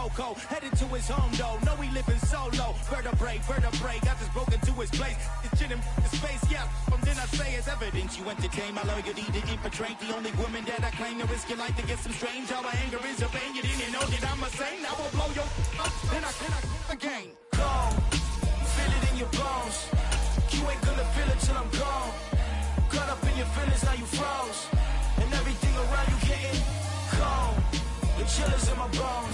Coco, headed to his home though. No, he living solo. Vertebrae, got this broken to his place. It's shit in his face, yeah. From then I say it's evidence you entertain my loyalty to infiltrate. The only woman that I claim to risk your life to get some strange. All my anger is a pain. You didn't know that I'm a saint. I will blow your up. Then I again. Gone. Feel it in your bones. You ain't gonna feel it till I'm gone. Caught up in your feelings, now you froze. And everything around you getting cold. The chillers in my bones.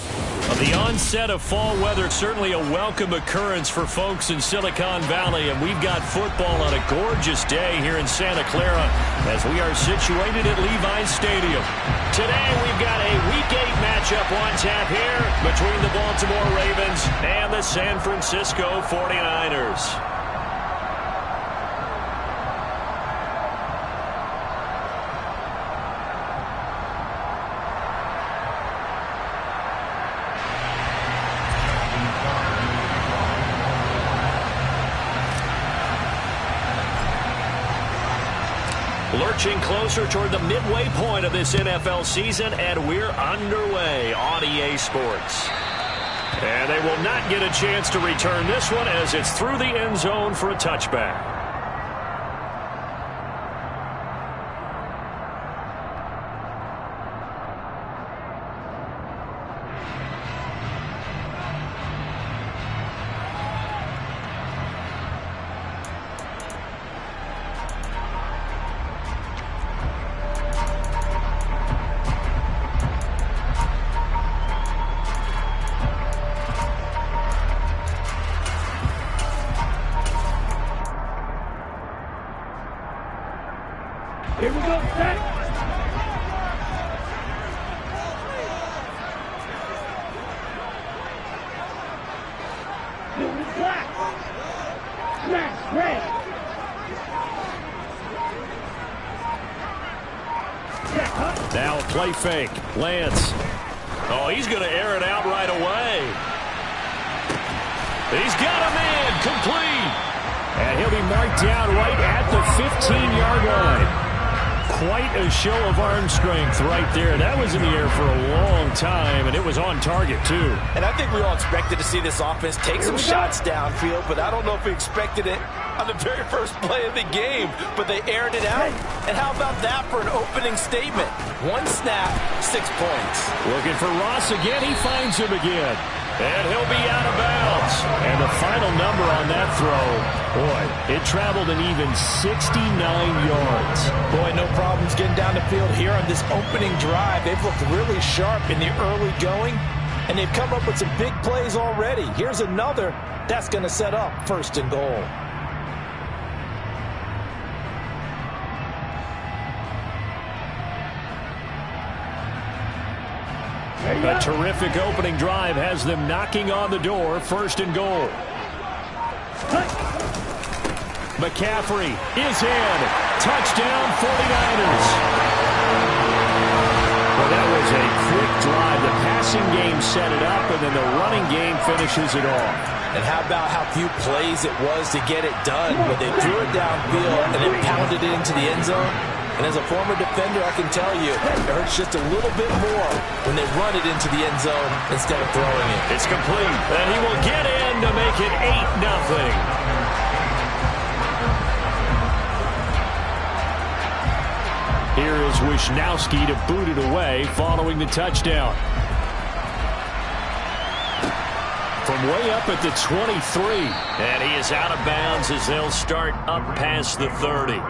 The onset of fall weather, certainly a welcome occurrence for folks in Silicon Valley, and we've got football on a gorgeous day here in Santa Clara as we are situated at Levi's Stadium. Today we've got a Week 8 matchup on tap here between the Baltimore Ravens and the San Francisco 49ers. Lurching closer toward the midway point of this NFL season, and we're underway on EA Sports. And they will not get a chance to return this one as it's through the end zone for a touchback. Here we go, set. Moving black. Smash, red. Now play fake. Lance. Oh, he's going to air it out right away. He's got a man complete. And he'll be marked down right at the 15-yard line. Quite a show of arm strength right there. That was in the air for a long time, and it was on target, too. And I think we all expected to see this offense take some shots downfield, but I don't know if we expected it on the very first play of the game. But they aired it out. And how about that for an opening statement? One snap, 6 points. Looking for Ross again. He finds him again. And he'll be out of bounds. And the final number on that throw, boy, it traveled an even 69 yards. Boy, no problems getting down the field here on this opening drive. They've looked really sharp in the early going, and they've come up with some big plays already. Here's another that's going to set up 1st and goal. A terrific opening drive has them knocking on the door. 1st and goal. McCaffrey is in. Touchdown 49ers. Well, that was a quick drive. The passing game set it up, and then the running game finishes it off. And how about how few plays it was to get it done? But they threw it downfield and then pounded it into the end zone. And as a former defender, I can tell you, it hurts just a little bit more when they run it into the end zone instead of throwing it. It's complete, and he will get in to make it 8-0. Here is Wisnowski to boot it away following the touchdown. From way up at the 23. And he is out of bounds as they'll start up past the 30.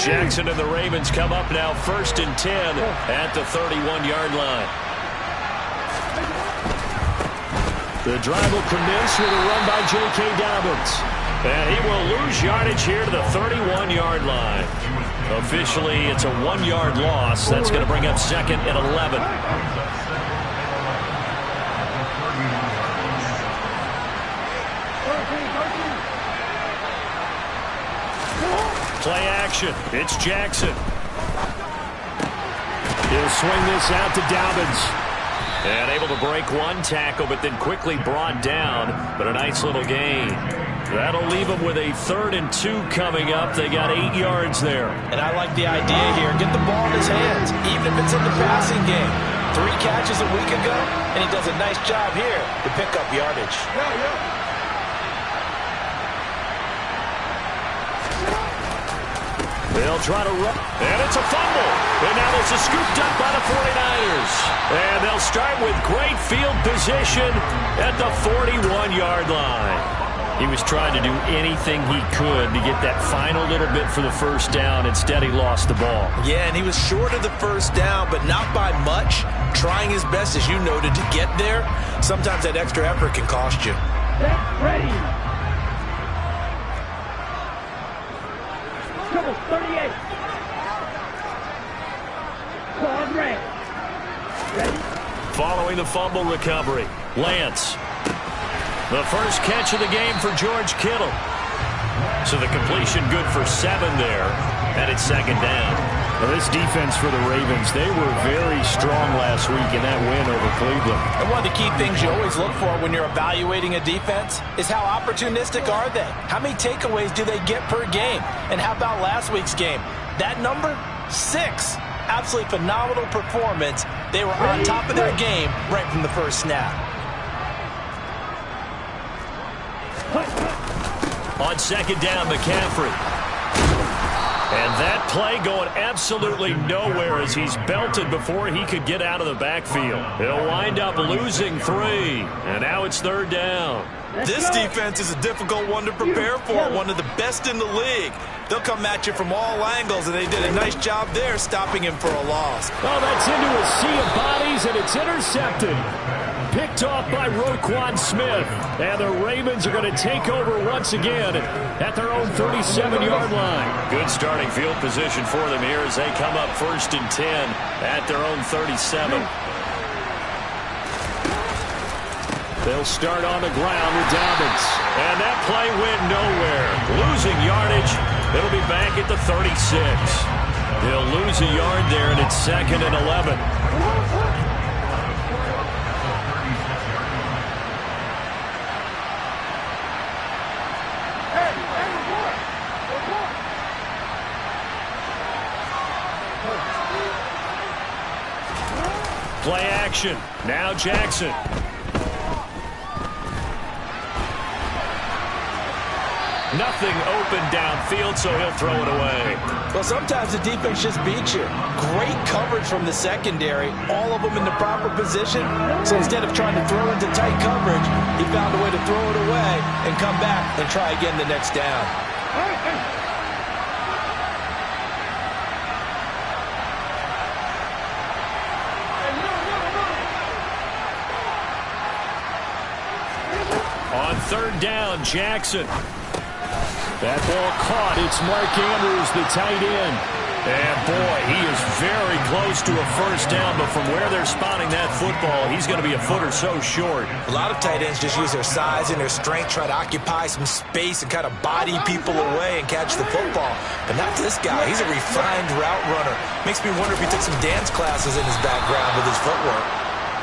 Jackson and the Ravens come up now 1st and 10 at the 31-yard line. The drive will commence with a run by J.K. Dobbins. And he will lose yardage here to the 31-yard line. Officially, it's a 1-yard loss. That's going to bring up 2nd and 11. Play action. It's Jackson. He'll swing this out to Dobbins. And able to break one tackle, but then quickly brought down. But a nice little gain. That'll leave them with a 3rd and 2 coming up. They got 8 yards there. And I like the idea here. Get the ball in his hands, even if it's in the passing game. 3 catches a week ago, and he does a nice job here to pick up yardage. They'll try to run, and it's a fumble. And now this is scooped up by the 49ers. And they'll start with great field position at the 41-yard line. He was trying to do anything he could to get that final little bit for the first down. Instead, he lost the ball. Yeah, and he was short of the first down, but not by much. Trying his best, as you noted, to get there. Sometimes that extra effort can cost you. Ready. Trouble 38. Claude Ray. Ready. Following the fumble recovery, Lance. The first catch of the game for George Kittle. So the completion good for 7 there, and it's 2nd down. Well, this defense for the Ravens, they were very strong last week in that win over Cleveland. And one of the key things you always look for when you're evaluating a defense is how opportunistic are they? How many takeaways do they get per game? And how about last week's game? That number? 6. Absolutely phenomenal performance. They were on top of their game right from the first snap. On 2nd down, McCaffrey. And that play going absolutely nowhere as he's belted before he could get out of the backfield. He'll wind up losing 3. And now it's 3rd down. This defense is a difficult one to prepare for, one of the best in the league. They'll come at you from all angles, and they did a nice job there stopping him for a loss. Oh, that's into a sea of bodies, and it's intercepted. Picked off by Roquan Smith. And the Ravens are going to take over once again at their own 37-yard line. Good starting field position for them here as they come up 1st and 10 at their own 37. They'll start on the ground with Dobbins. And that play went nowhere. Losing yardage. It'll be back at the 36. They'll lose a yard there, and it's 2nd and 11. Play action. Now Jackson. Nothing open downfield, so he'll throw it away. Well, sometimes the defense just beats you. Great coverage from the secondary, all of them in the proper position. So instead of trying to throw into tight coverage, he found a way to throw it away and come back and try again the next down. On 3rd down, Jackson. That ball caught. It's Mark Andrews, the tight end. And boy, he is very close to a first down, but from where they're spotting that football, he's going to be a foot or so short. A lot of tight ends just use their size and their strength, try to occupy some space and kind of body people away and catch the football. But not this guy. He's a refined route runner. Makes me wonder if he took some dance classes in his background with his footwork.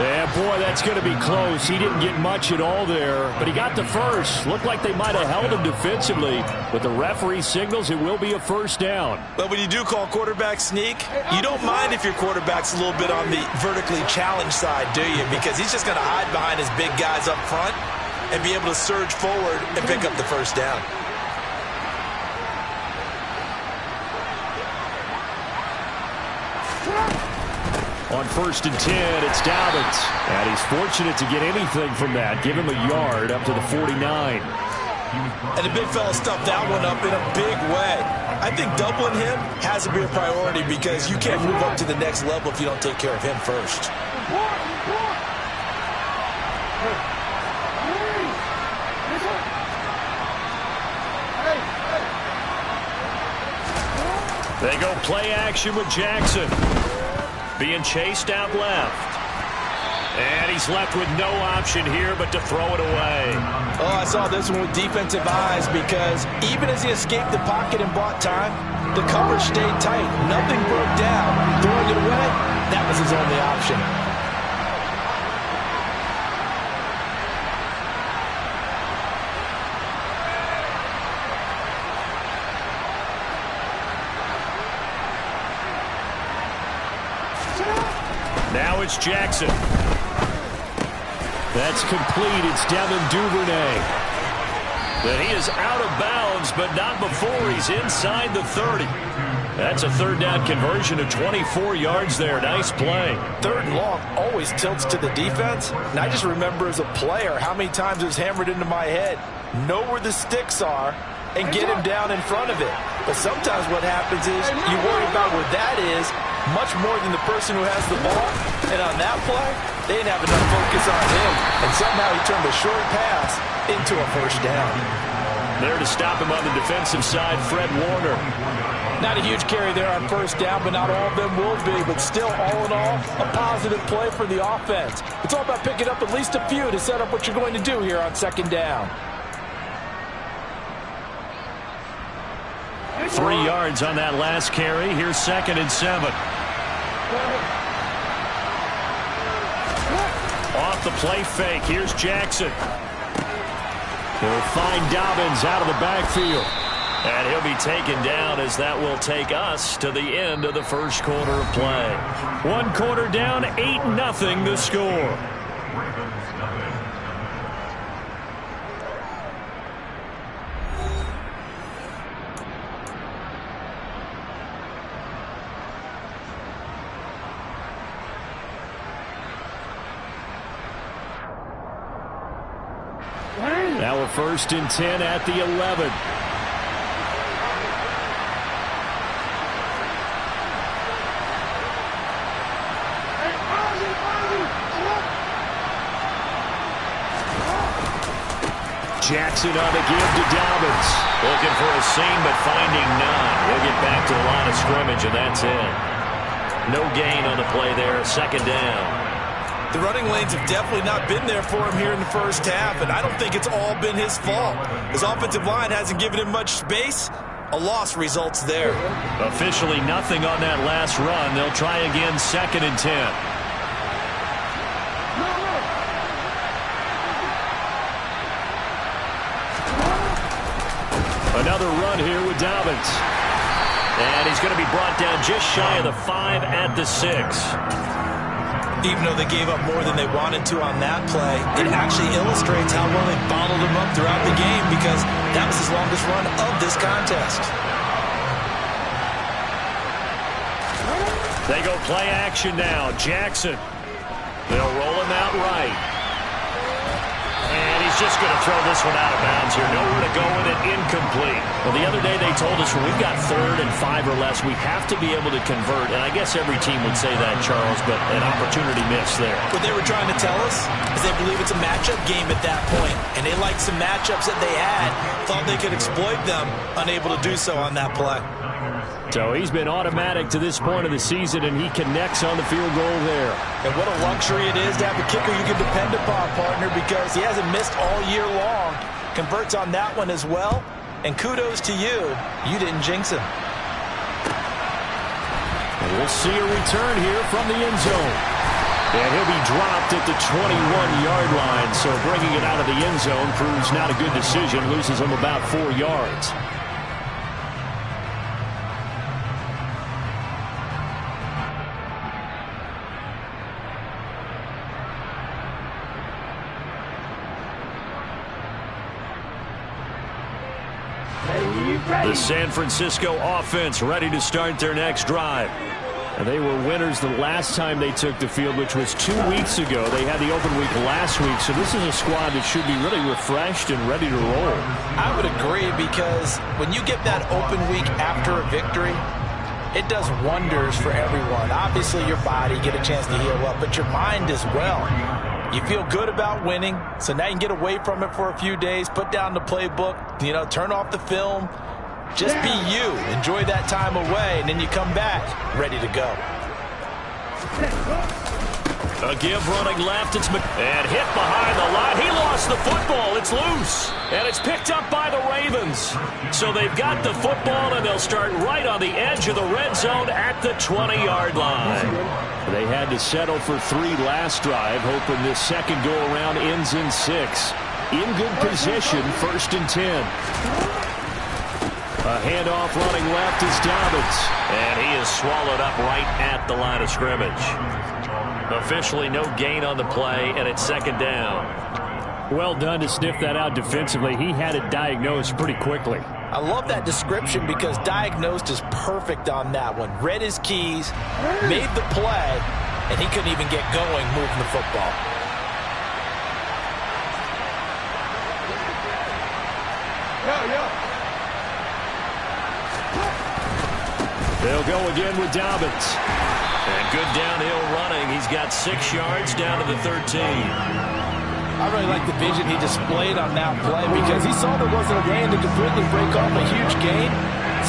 Yeah, boy, that's going to be close. He didn't get much at all there, but he got the first. Looked like they might have held him defensively, but the referee signals it will be a first down. But when you do call quarterback sneak, you don't mind if your quarterback's a little bit on the vertically challenged side, do you? Because he's just going to hide behind his big guys up front and be able to surge forward and pick up the first down. On 1st and 10, it's Dobbins. And he's fortunate to get anything from that. Give him a yard up to the 49. And the big fella stuffed that one up in a big way. I think doubling him has to be a priority because you can't move up to the next level if you don't take care of him first. They go play action with Jackson. Being chased out left. And he's left with no option here but to throw it away. Oh, I saw this one with defensive eyes because even as he escaped the pocket and bought time, the coverage stayed tight. Nothing broke down. Throwing it away, that was his only option. Now it's Jackson. That's complete. It's Devin Duvernay. But he is out of bounds, but not before he's inside the 30. That's a third down conversion of 24 yards there. Nice play. Third and long always tilts to the defense. And I just remember as a player how many times it was hammered into my head. Know where the sticks are and get him down in front of it. But sometimes what happens is you worry about where that is much more than the person who has the ball. And on that play, they didn't have enough focus on him. And somehow he turned a short pass into a first down. There to stop him on the defensive side, Fred Warner. Not a huge carry there on first down, but not all of them will be. But still, all in all, a positive play for the offense. It's all about picking up at least a few to set up what you're going to do here on second down. 3 yards on that last carry. Here's 2nd and 7. Off the play fake. Here's Jackson. He'll find Dobbins out of the backfield. And he'll be taken down as that will take us to the end of the first quarter of play. 1 quarter down, 8-0 the score. Now a 1st and 10 at the 11. Jackson on the give to Dobbins. Looking for a seam, but finding none. He'll get back to the line of scrimmage, and that's it. No gain on the play there. 2nd down. The running lanes have definitely not been there for him here in the first half, and I don't think it's all been his fault. His offensive line hasn't given him much space. A loss results there. Officially nothing on that last run. They'll try again, 2nd and 10. Another run here with Dobbins. And he's going to be brought down just shy of the 5 at the 6. Even though they gave up more than they wanted to on that play, it actually illustrates how well they bottled him up throughout the game because that was his longest run of this contest. They go play action now. Jackson. They'll roll him out right. And he's just going to throw this one out of bounds here. Nowhere to go with it. Incomplete. Well, the other day they told us when we've got 3rd and 5 or less, we have to be able to convert. And I guess every team would say that, Charles, but an opportunity missed there. What they were trying to tell us is they believe it's a matchup game at that point. And they liked some matchups that they had, thought they could exploit them, unable to do so on that play. So he's been automatic to this point of the season, and he connects on the field goal there. And what a luxury it is to have a kicker you can depend upon, partner, because he hasn't missed all year long. Converts on that one as well. And kudos to you. You didn't jinx him. And we'll see a return here from the end zone. And he'll be dropped at the 21-yard line. So bringing it out of the end zone proves not a good decision. Loses him about 4 yards. The San Francisco offense ready to start their next drive. And they were winners the last time they took the field, which was 2 weeks ago. They had the open week last week, so this is a squad that should be really refreshed and ready to roll. I would agree, because when you get that open week after a victory, it does wonders for everyone. Obviously, your body, get a chance to heal up, but your mind as well. You feel good about winning, so now you can get away from it for a few days, put down the playbook, turn off the film. Just be you. Enjoy that time away, and then you come back ready to go. A give running left. It's and hit behind the line. He lost the football. It's loose. And it's picked up by the Ravens. So they've got the football, and they'll start right on the edge of the red zone at the 20-yard line. They had to settle for 3 last drive, hoping this second go-around ends in 6. In good position, 1st and 10. A handoff running left is Dobbins. And he is swallowed up right at the line of scrimmage. Officially no gain on the play, and it's second down. Well done to sniff that out defensively. He had it diagnosed pretty quickly. I love that description because diagnosed is perfect on that one. Read his keys, made the play, and he couldn't even get going moving the football. They'll go again with Dobbins. And good downhill running. He's got 6 yards down to the 13. I really like the vision he displayed on that play because he saw there wasn't a lane to completely break off a huge gain.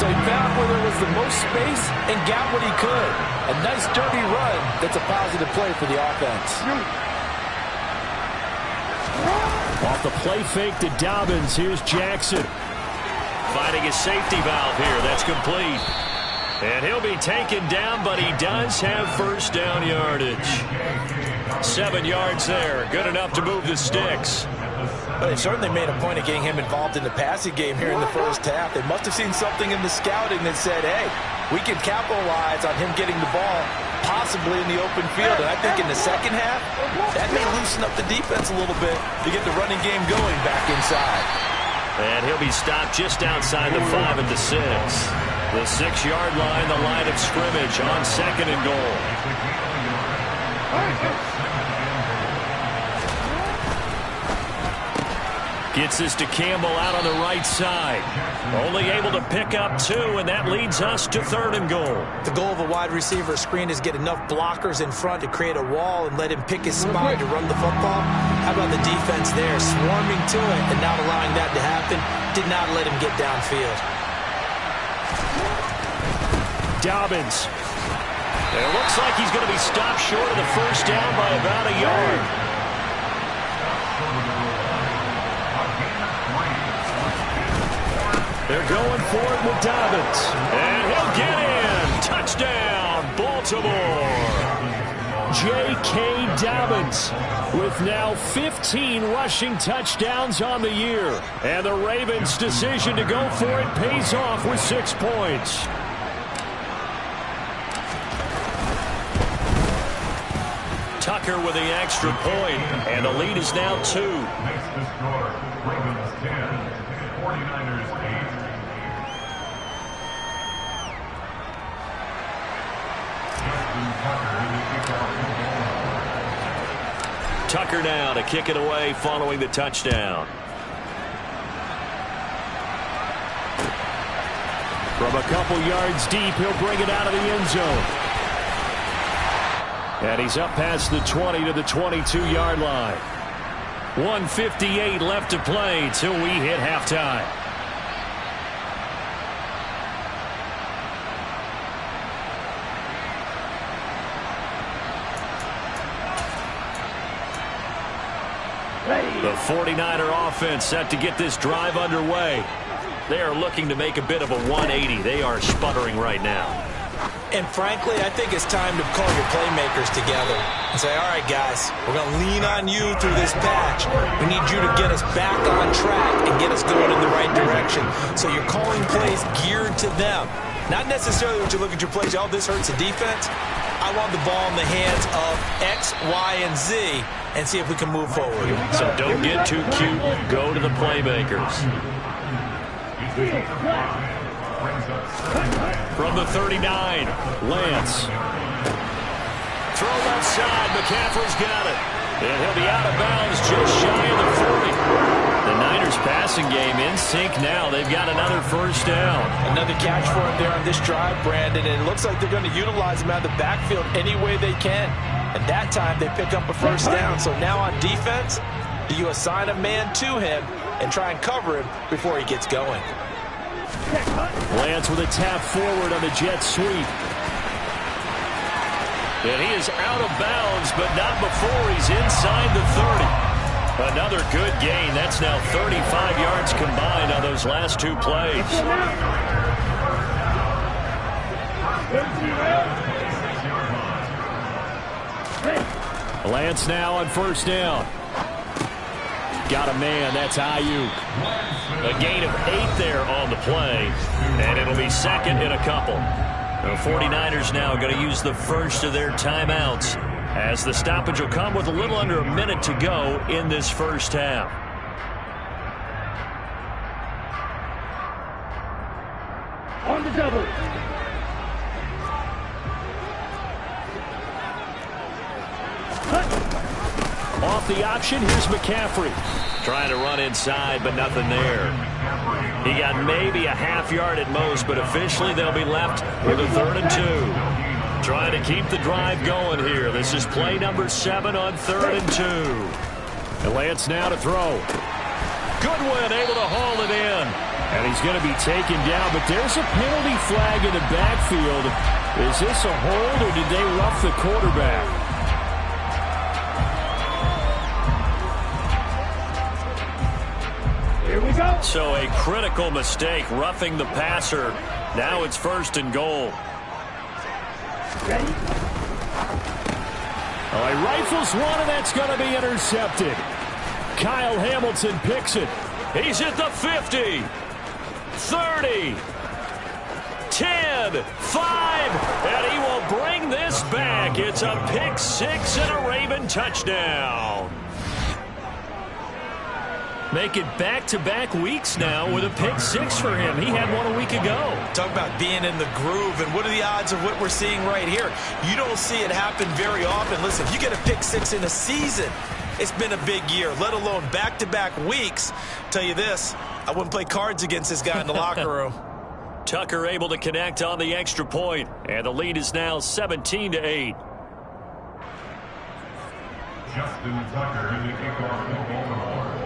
So he found where there was the most space and got what he could. A nice dirty run that's a positive play for the offense. Off the play fake to Dobbins, here's Jackson. Finding a safety valve here. That's complete. And he'll be taken down, but he does have first down yardage. 7 yards there. Good enough to move the sticks. But they certainly made a point of getting him involved in the passing game here in the first half. They must have seen something in the scouting that said, hey, we can capitalize on him getting the ball, possibly in the open field. And I think in the second half, that may loosen up the defense a little bit to get the running game going back inside. And he'll be stopped just outside the 5 at the 6. The 6-yard line, the line of scrimmage on second and goal. Gets this to Campbell out on the right side. Only able to pick up 2, and that leads us to third and goal. The goal of a wide receiver screen is get enough blockers in front to create a wall and let him pick his spot to run the football. How about the defense there, swarming to it and not allowing that to happen? Did not let him get downfield. Dobbins. It looks like he's going to be stopped short of the first down by about a yard. They're going for it with Dobbins. And he'll get in. Touchdown, Baltimore. J.K. Dobbins with now 15 rushing touchdowns on the year. And the Ravens' decision to go for it pays off with 6 points. Tucker with the extra point, and the lead is now 2. Ravens 10, 49ers 8. Tucker now to kick it away following the touchdown. From a couple yards deep, he'll bring it out of the end zone. And he's up past the 20 to the 22-yard line. 1:58 left to play till we hit halftime. The 49er offense set to get this drive underway. They are looking to make a bit of a 180. They are sputtering right now. And frankly, I think it's time to call your playmakers together and say, all right, guys, we're going to lean on you through this patch. We need you to get us back on track and get us going in the right direction. So you're calling plays geared to them. Not necessarily when you look at your plays, oh, this hurts the defense. I want the ball in the hands of X, Y, and Z and see if we can move forward. So don't get too cute. Go to the playmakers. From the 39, Lance. Throw left side. McCaffrey's got it. And he'll be out of bounds just shy of the 40. The Niners passing game in sync now. They've got another first down. Another catch for him there on this drive, Brandon. And it looks like they're going to utilize him out of the backfield any way they can. And that time they pick up a first down. So now on defense, do you assign a man to him and try and cover him before he gets going? Lance with a tap forward on the jet sweep. And he is out of bounds, but not before he's inside the 30. Another good gain. That's now 35 yards combined on those last 2 plays. Lance now on first down. Got a man. That's Ayuk. A gain of 8 there on the play, and it'll be second in a couple. The 49ers now going to use the first of their timeouts as the stoppage will come with a little under a minute to go in this first half. On the double. Off the option, here's McCaffrey. Trying to run inside, but nothing there. He got maybe a half yard at most, but officially they'll be left with a 3rd and 2. Trying to keep the drive going here. This is play number 7 on 3rd and 2. And Lance now to throw. Goodwin able to haul it in. And he's going to be taken down, but there's a penalty flag in the backfield. Is this a hold, or did they rough the quarterback? Here we go. So a critical mistake, roughing the passer. Now it's 1st and goal. Ready? Oh, he rifles one, and that's going to be intercepted. Kyle Hamilton picks it. He's at the 50, 30, 10, 5, and he will bring this back. It's a pick 6 and a Raven touchdown. Make it back-to-back weeks now with a pick 6 for him. He had one a week ago. Talk about being in the groove, and what are the odds of what we're seeing right here? You don't see it happen very often. Listen, if you get a pick 6 in a season, it's been a big year, let alone back-to-back weeks. Tell you this, I wouldn't play cards against this guy in the locker room. Tucker able to connect on the extra point, and the lead is now 17-8. Justin Tucker in the kickoff for Baltimore.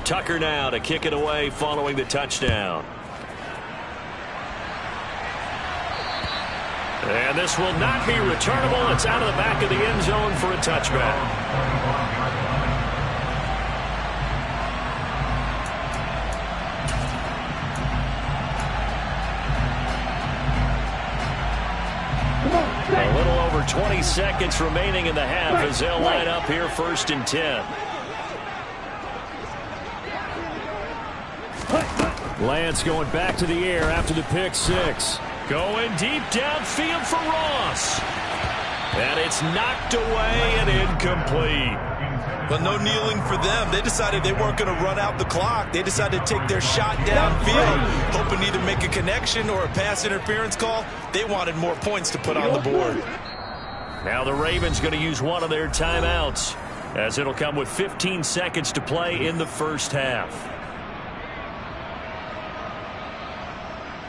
Tucker now to kick it away following the touchdown. And this will not be returnable. It's out of the back of the end zone for a touchback. A little over 20 seconds remaining in the half as they'll line up here 1st and 10. Lance going back to the air after the pick 6. Going deep downfield for Ross. And it's knocked away and incomplete. But no kneeling for them. They decided they weren't going to run out the clock. They decided to take their shot downfield, hoping either make a connection or a pass interference call. They wanted more points to put on the board. Now the Ravens going to use one of their timeouts, as it'll come with 15 seconds to play in the first half.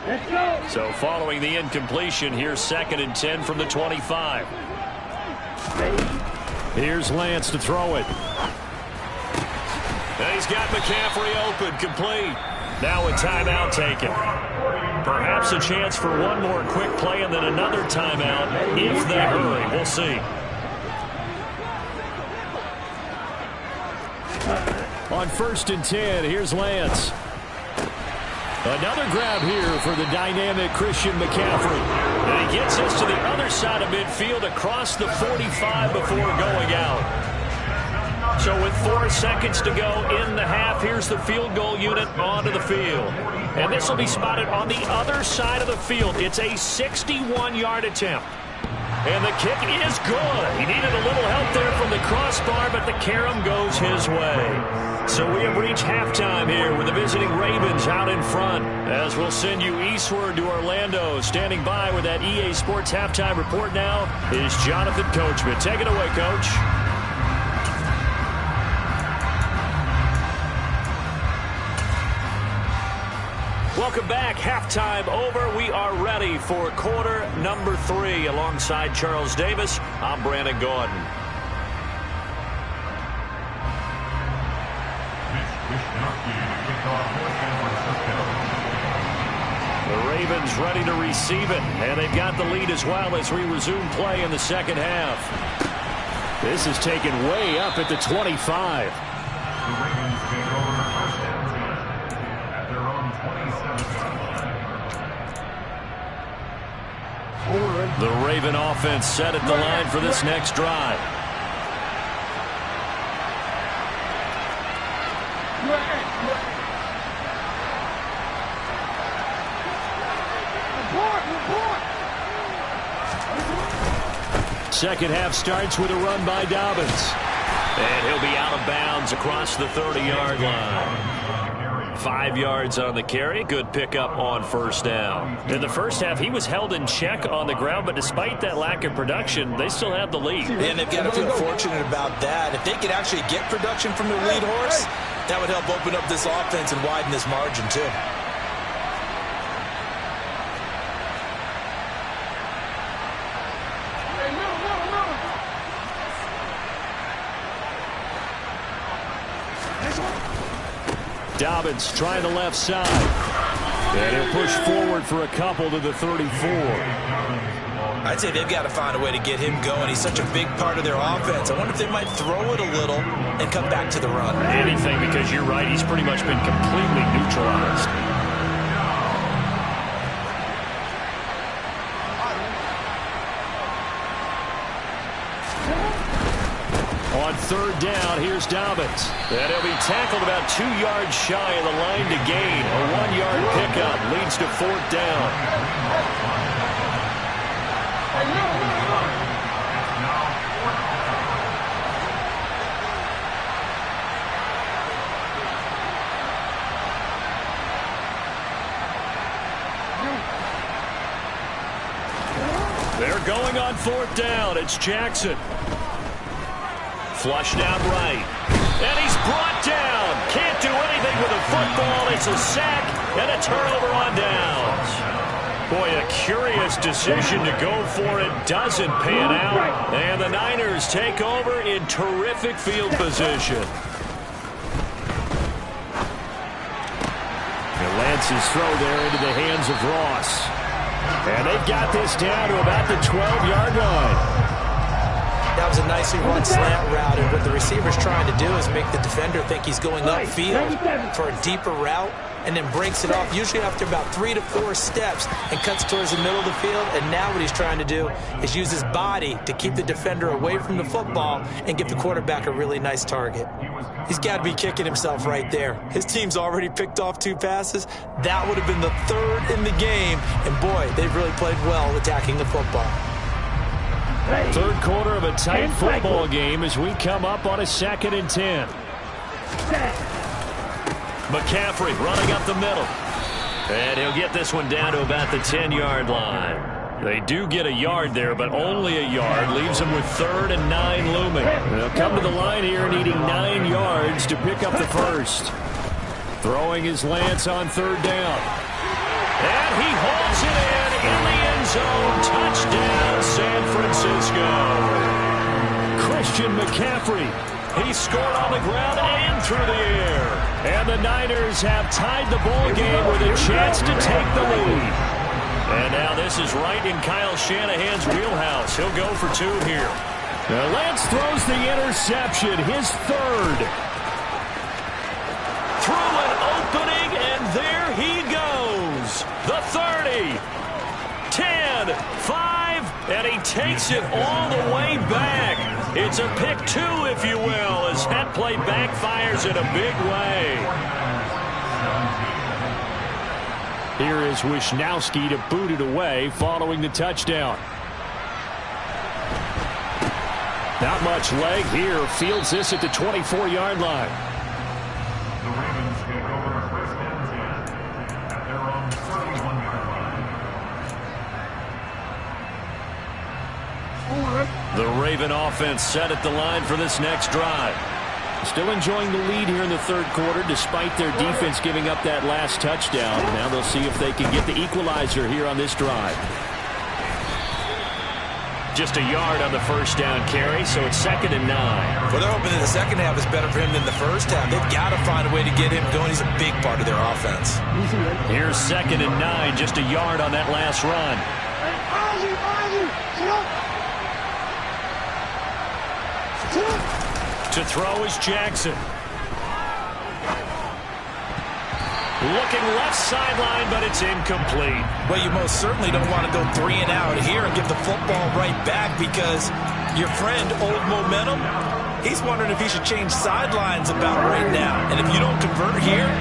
Let's go. So following the incompletion, here's 2nd and 10 from the 25. Here's Lance to throw it. And he's got McCaffrey open, complete. Now a timeout taken. Perhaps a chance for one more quick play and then another timeout if they hurry. We'll see. On 1st and 10, here's Lance. Another grab here for the dynamic Christian McCaffrey. And he gets us to the other side of midfield across the 45 before going out. So with 4 seconds to go in the half, here's the field goal unit onto the field. And this will be spotted on the other side of the field. It's a 61-yard attempt. And the kick is good. He needed a little help there from the crossbar, but the carom goes his way. So we have reached halftime here with the visiting Ravens out in front, as we'll send you eastward to Orlando. Standing by with that EA Sports halftime report now is Jonathan Coachman. Take it away, Coach. Welcome back. Halftime over. We are ready for quarter number 3. Alongside Charles Davis, I'm Brandon Gordon. The Ravens ready to receive it, and they've got the lead as well as we resume play in the second half. This is taken way up at the 25. The Ravens take over 1st and 10 at their own 27-yard line. The Raven offense set at the line for this next drive. Second half starts with a run by Dobbins. And he'll be out of bounds across the 30-yard line. 5 yards on the carry. Good pickup on first down. In the first half, he was held in check on the ground, but despite that lack of production, they still have the lead. And they've got to feel fortunate about that. If they could actually get production from their lead horse, that would help open up this offense and widen this margin, too. Dobbins trying the left side. And he'll push forward for a couple to the 34. I'd say they've got to find a way to get him going. He's such a big part of their offense. I wonder if they might throw it a little and come back to the run. Anything, because you're right. He's pretty much been completely neutralized. On third down, here's Dobbins. And he'll be tackled about 2 yards shy of the line to gain. A 1-yard pickup leads to fourth down. They're going on fourth down. It's Jackson. Flushed out right. And he's brought down. Can't do anything with a football. It's a sack and a turnover on downs. Boy, a curious decision to go for it. Doesn't pan out. And the Niners take over in terrific field position. And Lance's throw there into the hands of Ross. And they've got this down to about the 12-yard line. That was a nicely run slant route, and what the receiver's trying to do is make the defender think he's going upfield for a deeper route, and then breaks it off, usually after about 3 to 4 steps, and cuts towards the middle of the field. And now what he's trying to do is use his body to keep the defender away from the football and give the quarterback a really nice target. He's got to be kicking himself right there. His team's already picked off 2 passes. That would have been the 3rd in the game, and boy, they've really played well attacking the football. Third quarter of a tight football game as we come up on a 2nd and 10. McCaffrey running up the middle. And he'll get this one down to about the 10-yard line. They do get a yard there, but only a yard. Leaves them with 3rd and 9 looming. They'll come to the line here needing 9 yards to pick up the first. Throwing his Lance on 3rd down. And he hauls it in the end zone. Touchdown, San Francisco. Christian McCaffrey. He scored on the ground and through the air. And the Niners have tied the ball game with a chance to take the lead. And now this is right in Kyle Shanahan's wheelhouse. He'll go for 2 here. Now Lance throws the interception, his 3rd. Through an opening, and there he goes. The 30, 10, 5, and he takes it all the way back. It's a pick 2, if you will, as that play backfires in a big way. Here is Wisnowski to boot it away following the touchdown. Not much leg here. Fields this at the 24-yard line. The Ravens take over first and 10 at their own 31-yard line. The Raven offense set at the line for this next drive. Still enjoying the lead here in the 3rd quarter despite their defense giving up that last touchdown. Now they'll see if they can get the equalizer here on this drive. Just a yard on the first down carry, so it's 2nd and 9. Well, they're hoping that the second half is better for him than the first half. They've got to find a way to get him going. He's a big part of their offense. Here's 2nd and 9, just a yard on that last run. To throw is Jackson. Looking left sideline, but it's incomplete. Well, you most certainly don't want to go 3 and out here and give the football right back because your friend, Old Momentum, he's wondering if he should change sidelines about right now. And if you don't convert here,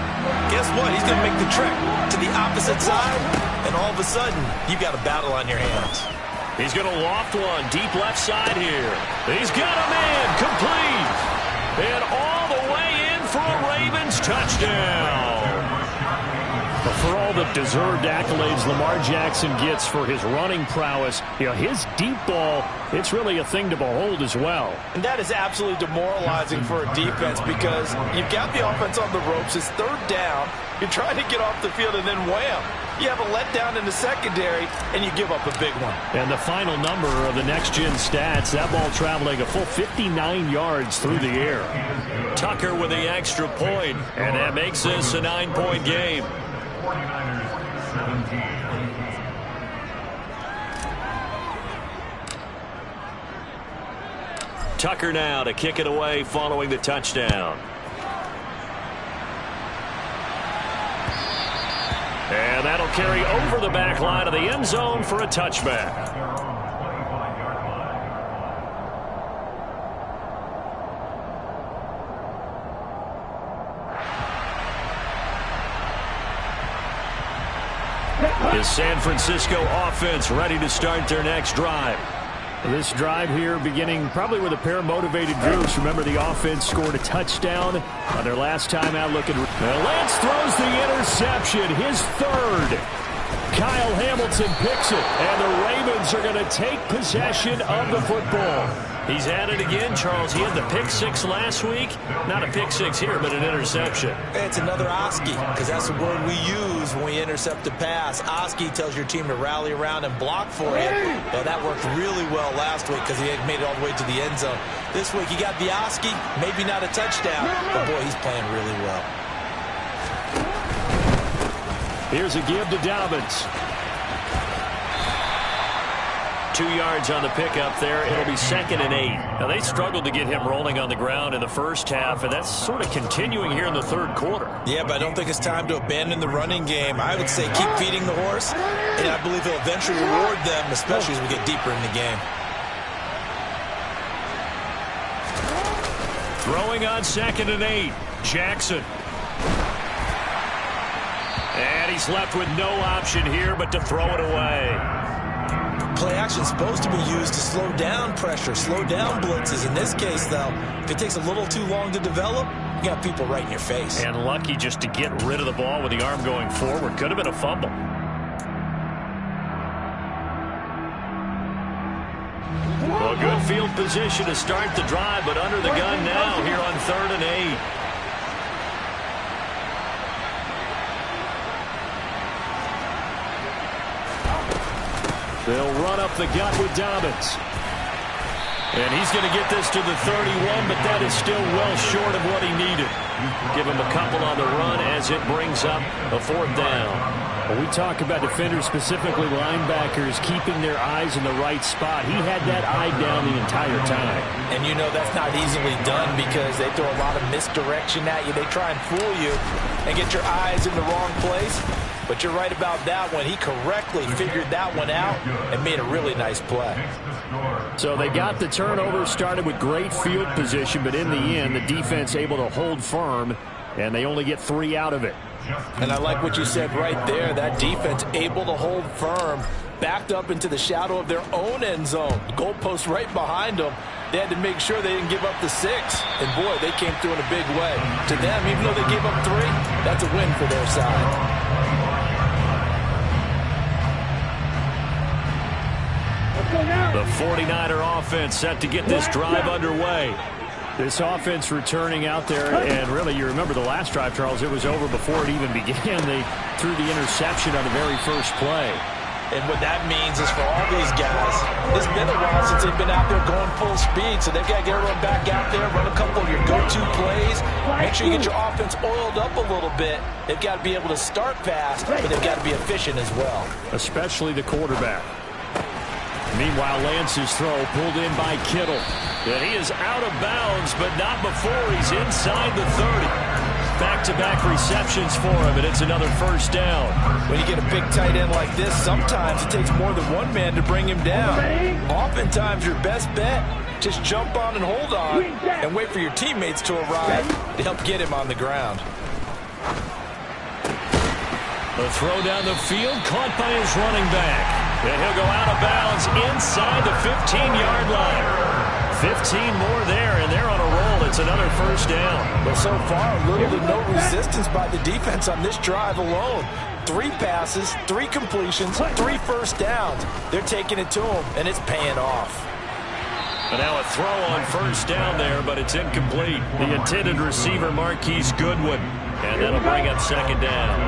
guess what? He's going to make the trek to the opposite side, and all of a sudden, you've got a battle on your hands. He's going to loft one deep left side here. He's got a man complete. And all the way in for a Ravens touchdown. But for all the deserved accolades Lamar Jackson gets for his running prowess, his deep ball, it's really a thing to behold as well. And that is absolutely demoralizing for a defense because you've got the offense on the ropes. It's 3rd down. You're trying to get off the field, and then wham, you have a letdown in the secondary, and you give up a big one. And the final number of the next-gen stats, that ball traveling a full 59 yards through the air. Tucker with the extra point, and that makes this a 9-point game. 49ers 17. Tucker now to kick it away following the touchdown. And that'll carry over the back line of the end zone for a touchback. Is San Francisco offense ready to start their next drive? This drive here beginning probably with a pair of motivated groups. Remember, the offense scored a touchdown on their last time out. Look at Lance throws the interception, his 3rd. Kyle Hamilton picks it, and the Ravens are going to take possession of the football. He's at it again, Charles. He had the pick 6 last week. Not a pick 6 here, but an interception. It's another Oski, because that's the word we use when we intercept a pass. Oski tells your team to rally around and block for you. Well, that worked really well last week because he had made it all the way to the end zone. This week, he got the Oski, maybe not a touchdown, but boy, he's playing really well. Here's a give to Dobbins. 2 yards on the pickup there. It'll be 2nd and 8. Now, they struggled to get him rolling on the ground in the first half, and that's sort of continuing here in the 3rd quarter. Yeah, but I don't think it's time to abandon the running game. I would say keep feeding the horse, and I believe he'll eventually reward them, especially as we get deeper in the game. Throwing on 2nd and 8. Jackson. And he's left with no option here but to throw it away. Play action is supposed to be used to slow down pressure, slow down blitzes. In this case, though, if it takes a little too long to develop, you got people right in your face. And lucky just to get rid of the ball with the arm going forward. Could have been a fumble. Well, good field position to start the drive, but under the gun now here on 3rd and 8. They'll run up the gut with Dobbins. And he's going to get this to the 31, but that is still well short of what he needed. Give him a couple on the run as it brings up a 4th down. Well, we talk about defenders, specifically linebackers, keeping their eyes in the right spot. He had that eye down the entire time. And you know that's not easily done because they throw a lot of misdirection at you. They try and fool you and get your eyes in the wrong place. But you're right about that one. He correctly figured that one out and made a really nice play. So they got the turnover, started with great field position, but in the end, the defense able to hold firm, and they only get 3 out of it. And I like what you said right there. That defense able to hold firm, backed up into the shadow of their own end zone. The goalpost right behind them. They had to make sure they didn't give up the 6. And, boy, they came through in a big way. To them, even though they gave up 3, that's a win for their side. The 49er offense set to get this drive underway. This offense returning out there, and really, you remember the last drive, Charles, it was over before it even began. They threw the interception on the very first play. And what that means is for all these guys, it's been a while since they've been out there going full speed, so they've got to get everyone back out there, run a couple of your go-to plays, make sure you get your offense oiled up a little bit. They've got to be able to start fast, but they've got to be efficient as well. Especially the quarterback. Meanwhile, Lance's throw pulled in by Kittle. And he is out of bounds, but not before he's inside the 30. back-to-back receptions for him, and it's another first down. When you get a big tight end like this, sometimes it takes more than one man to bring him down. Oftentimes, your best bet, just jump on and hold on and wait for your teammates to arrive to help get him on the ground. The throw down the field, caught by his running back. And he'll go out of bounds inside the 15-yard line. 15 more there, and they're on a roll. It's another first down. But so far, little to no resistance by the defense on this drive alone. 3 passes, 3 completions, 3 first downs. They're taking it to him, and it's paying off. And now a throw on first down there, but it's incomplete. The intended receiver, Marquise Goodwin. And that'll bring up second down.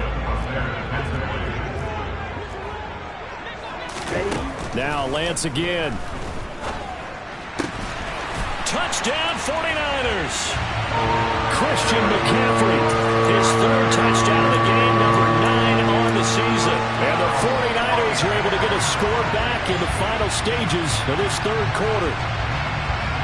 Now Lance again. Touchdown 49ers. Christian McCaffrey. His 3rd touchdown of the game, number 9 on the season. And the 49ers are able to get a score back in the final stages of this 3rd quarter.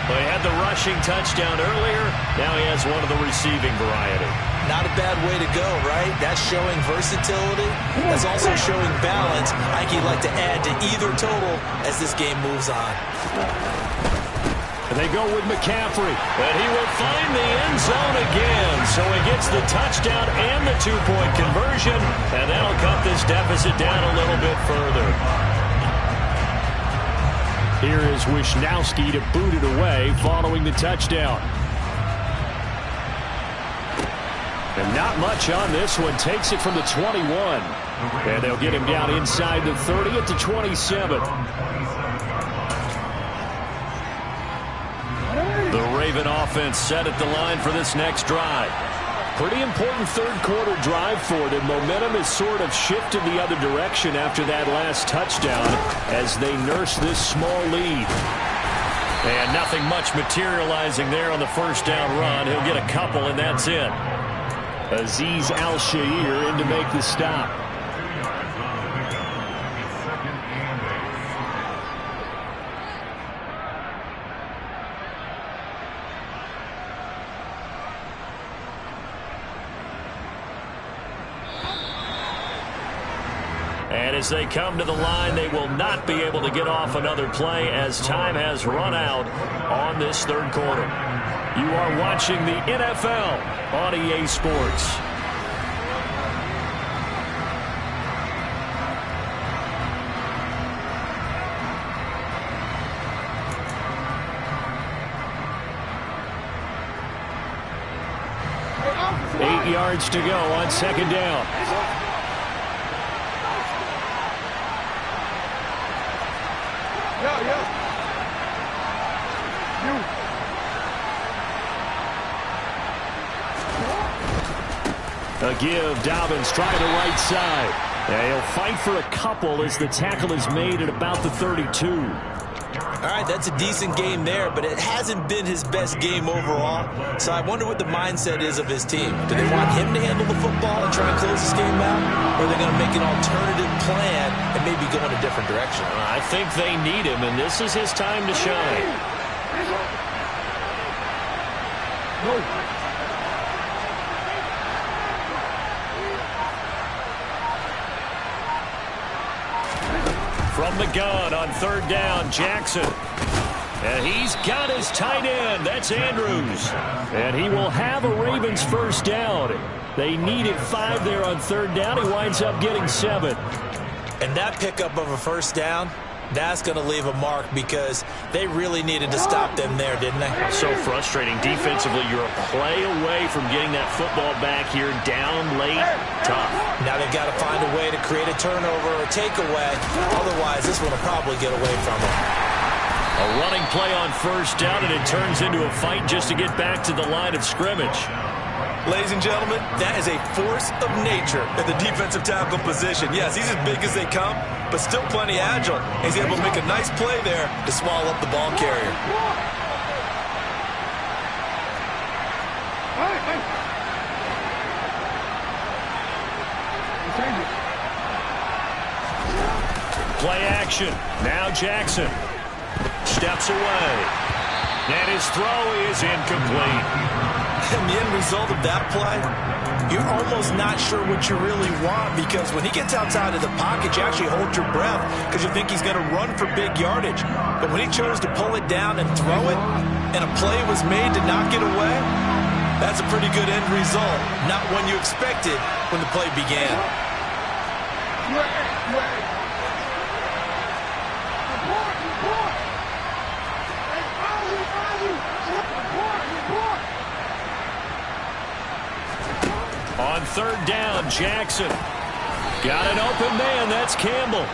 Well, he had the rushing touchdown earlier. Now he has one of the receiving variety. Not a bad way to go, right? That's showing versatility. That's also showing balance. I think he'd like to add to either total as this game moves on. And they go with McCaffrey. And he will find the end zone again. So he gets the touchdown and the 2-point conversion. And that'll cut this deficit down a little bit further. Here is Wisnowski to boot it away following the touchdown. And not much on this one. Takes it from the 21. And they'll get him down inside the 30 at the 27. The Raven offense set at the line for this next drive. Pretty important 3rd quarter drive for them. Momentum has sort of shifted the other direction after that last touchdown as they nurse this small lead. And nothing much materializing there on the first down run. He'll get a couple, and that's it. Azeez Al-Shaair in to make the stop. And as they come to the line, they will not be able to get off another play as time has run out on this 3rd quarter. You are watching the NFL on EA Sports. Eight yards to go on second down. A give, Dobbins trying the right side. And he'll fight for a couple as the tackle is made at about the 32. All right, that's a decent game there, but it hasn't been his best game overall. So I wonder what the mindset is of his team. Do they want him to handle the football and try and close this game out? Or are they going to make an alternative plan and maybe go in a different direction? I think they need him, and this is his time to shine. From the gun on 3rd down, Jackson. And he's got his tight end. That's Andrews. And he will have a Ravens first down. They needed 5 there on 3rd down. He winds up getting 7. And that pickup of a first down, that's going to leave a mark because they really needed to stop them there, didn't they? So frustrating. Defensively, you're a play away from getting that football back here down late. Tough. Now they've got to find a way to create a turnover or takeaway. Otherwise, this one will probably get away from them. A running play on first down, and it turns into a fight just to get back to the line of scrimmage. Ladies and gentlemen, that is a force of nature at the defensive tackle position. Yes, he's as big as they come, but still plenty agile. He's able to make a nice play there to swallow up the ball carrier. Play action. Now Jackson steps away. And his throw is incomplete. And the end result of that play, you're almost not sure what you really want, because when he gets outside of the pocket, you actually hold your breath because you think he's going to run for big yardage. But when he chose to pull it down and throw it, and a play was made to knock it away, that's a pretty good end result. Not one you expected when the play began. On third down, Jackson. Got an open man. That's Campbell.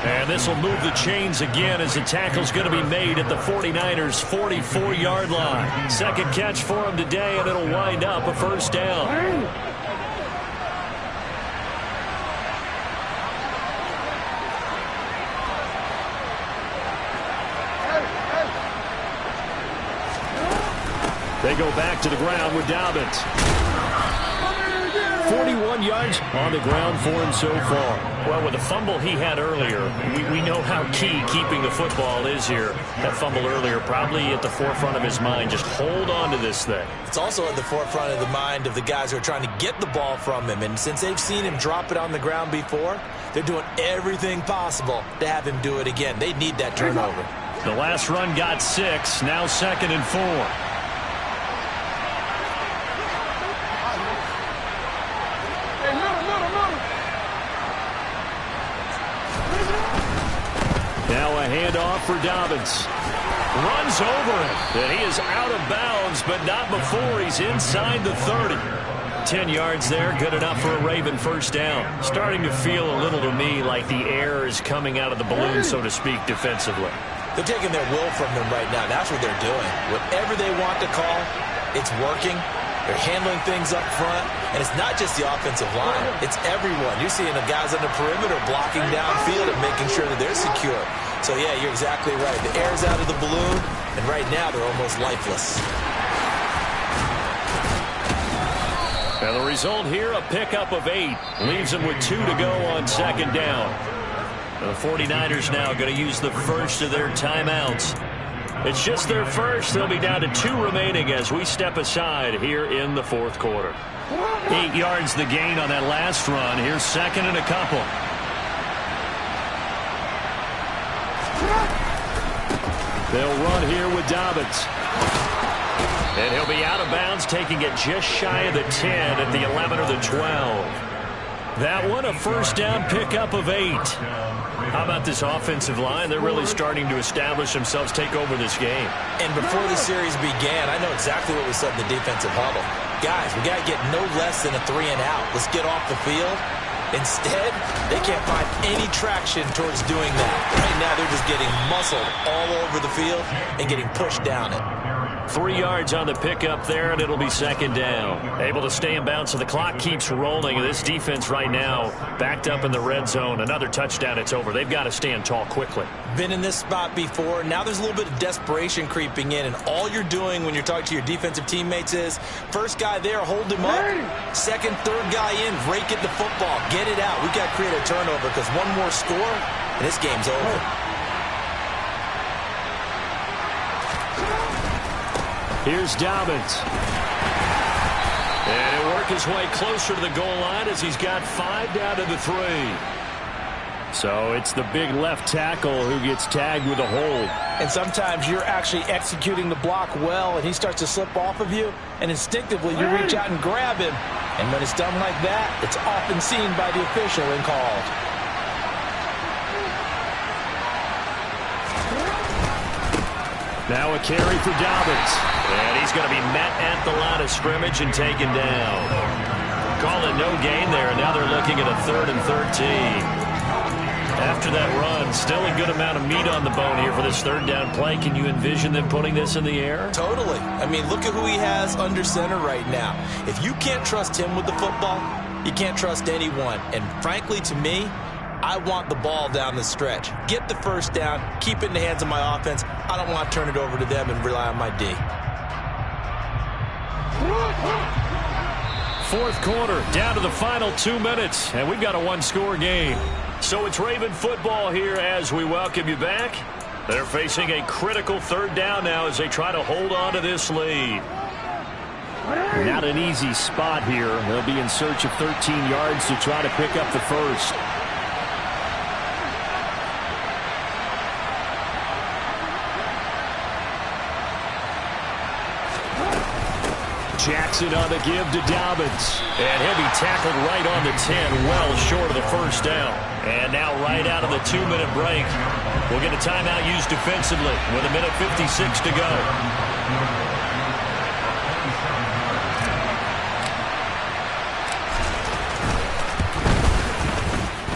And this will move the chains again as the tackle's going to be made at the 49ers' 44-yard line. Second catch for him today, and it'll wind up a first down. They go back to the ground with Dobbins. 41 yards on the ground for him so far. Well, with the fumble he had earlier, we know how key keeping the football is here. That fumble earlier probably at the forefront of his mind. Just hold on to this thing. It's also at the forefront of the mind of the guys who are trying to get the ball from him. And since they've seen him drop it on the ground before, they're doing everything possible to have him do it again. They need that turnover. The last run got 6. Now 2nd and 4. Now a handoff for Dobbins. Runs over it. And he is out of bounds, but not before he's inside the 30. 10 yards there, good enough for a Raven first down. Starting to feel a little to me like the air is coming out of the balloon, so to speak, defensively. They're taking their will from them right now. That's what they're doing. Whatever they want to call, it's working. They're handling things up front, and it's not just the offensive line. It's everyone. You're seeing the guys on the perimeter blocking downfield and making sure that they're secure. So, yeah, you're exactly right. The air's out of the balloon, and right now they're almost lifeless. And the result here, a pickup of 8. Leaves them with 2 to go on second down. The 49ers now going to use the first of their timeouts. It's just their first. They'll be down to 2 remaining as we step aside here in the fourth quarter. 8 yards the gain on that last run. Here's 2nd and a couple. They'll run here with Dobbins. And he'll be out of bounds, taking it just shy of the 10 at the 11 or the 12. That one, a first down pickup of 8. How about this offensive line? They're really starting to establish themselves, take over this game. And before the series began, I know exactly what we said in the defensive huddle. Guys, we got to get no less than a 3 and out. Let's get off the field. Instead, they can't find any traction towards doing that. Right now, they're just getting muscled all over the field and getting pushed down it. 3 yards on the pickup there, and it'll be second down. Able to stay in bounds, so the clock keeps rolling. And this defense right now backed up in the red zone. Another touchdown, it's over. They've got to stand tall quickly. Been in this spot before. Now there's a little bit of desperation creeping in, and all you're doing when you're talking to your defensive teammates is first guy there, hold him up. Second, third guy in, rake at the football. Get it out. We've got to create a turnover because one more score, and this game's over. Here's Dobbins. And he'll work his way closer to the goal line as he's got 5 down to the 3. So it's the big left tackle who gets tagged with a hold. And sometimes you're actually executing the block well, and he starts to slip off of you, and instinctively you reach out and grab him. And when it's done like that, it's often seen by the official and called. Now a carry for Dobbins. And he's going to be met at the line of scrimmage and taken down. Call it no gain there. Now they're looking at a 3rd and 13. After that run, still a good amount of meat on the bone here for this 3rd down play. Can you envision them putting this in the air? Totally. I mean, look at who he has under center right now. If you can't trust him with the football, you can't trust anyone. And frankly, to me, I want the ball down the stretch. Get the first down, keep it in the hands of my offense. I don't want to turn it over to them and rely on my D. Fourth quarter, down to the final 2 minutes, and we've got a 1-score game. So it's Raven football here as we welcome you back. They're facing a critical 3rd down now as they try to hold on to this lead. Not an easy spot here. They'll be in search of 13 yards to try to pick up the first. Jackson on the give to Dobbins. And he'll be tackled right on the 10, well short of the first down. And now right out of the 2-minute break, we'll get a timeout used defensively with 1:56 to go.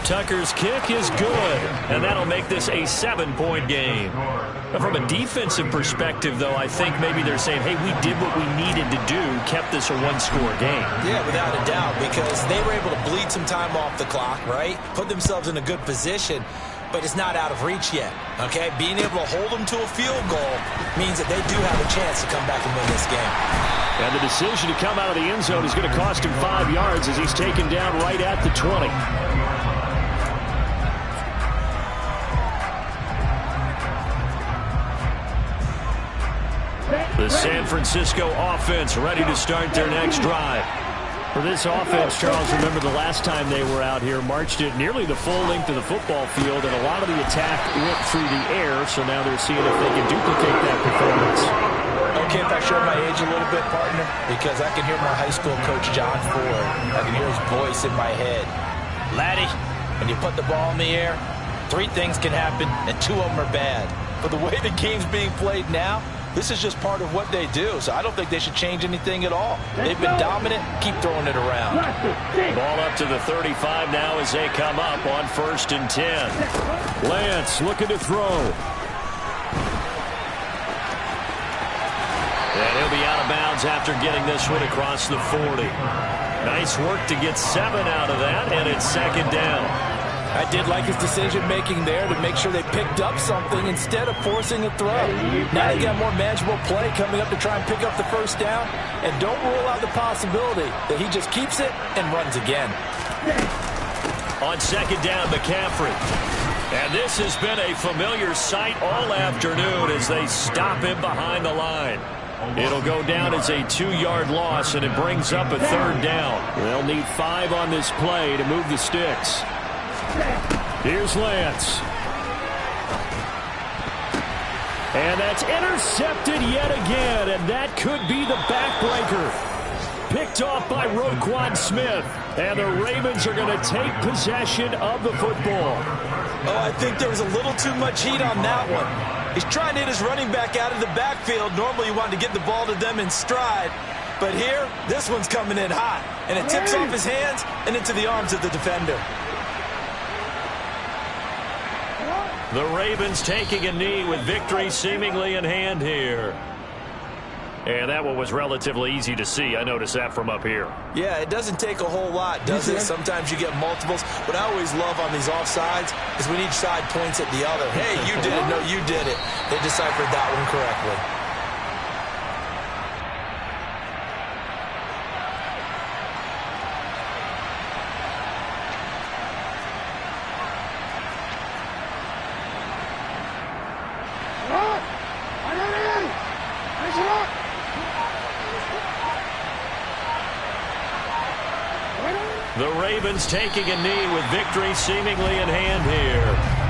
Tucker's kick is good, and that'll make this a 7-point game. From a defensive perspective, though, I think maybe they're saying, hey, we did what we needed to do, kept this a one-score game. Yeah, without a doubt, because they were able to bleed some time off the clock, right? Put themselves in a good position, but it's not out of reach yet, okay? Being able to hold them to a field goal means that they do have a chance to come back and win this game. And the decision to come out of the end zone is going to cost him 5 yards as he's taken down right at the 20. The San Francisco offense ready to start their next drive. For this offense, Charles, remember the last time they were out here, marched it nearly the full length of the football field, and a lot of the attack went through the air, so now they're seeing if they can duplicate that performance. Okay, if I show my age a little bit, partner, because I can hear my high school coach, John Ford. I can hear his voice in my head. Laddie, when you put the ball in the air, 3 things can happen, and 2 of them are bad. But the way the game's being played now, this is just part of what they do, so I don't think they should change anything at all. They've been dominant. Keep throwing it around. Ball up to the 35 now as they come up on 1st and 10. Lance looking to throw. And he'll be out of bounds after getting this one across the 40. Nice work to get 7 out of that, and it's 2nd down. I did like his decision-making there to make sure they picked up something instead of forcing a throw. Now they got more manageable play coming up to try and pick up the first down. And don't rule out the possibility that he just keeps it and runs again. On 2nd down, McCaffrey. And this has been a familiar sight all afternoon as they stop him behind the line. It'll go down as a 2-yard loss, and it brings up a 3rd down. They'll need 5 on this play to move the sticks. Here's Lance. And that's intercepted yet again, and that could be the backbreaker. Picked off by Roquan Smith, and the Ravens are going to take possession of the football. Oh, I think there was a little too much heat on that one. He's trying to hit his running back out of the backfield. Normally you want to get the ball to them in stride. But here, this one's coming in hot, and it tips off his hands and into the arms of the defender. The Ravens taking a knee with victory seemingly in hand here. And that one was relatively easy to see. I noticed that from up here. Yeah, it doesn't take a whole lot, does it? Sometimes you get multiples. What I always love on these offsides is when each side points at the other. Hey, you did it. No, you did it. They deciphered that one correctly. The Ravens taking a knee with victory seemingly in hand here.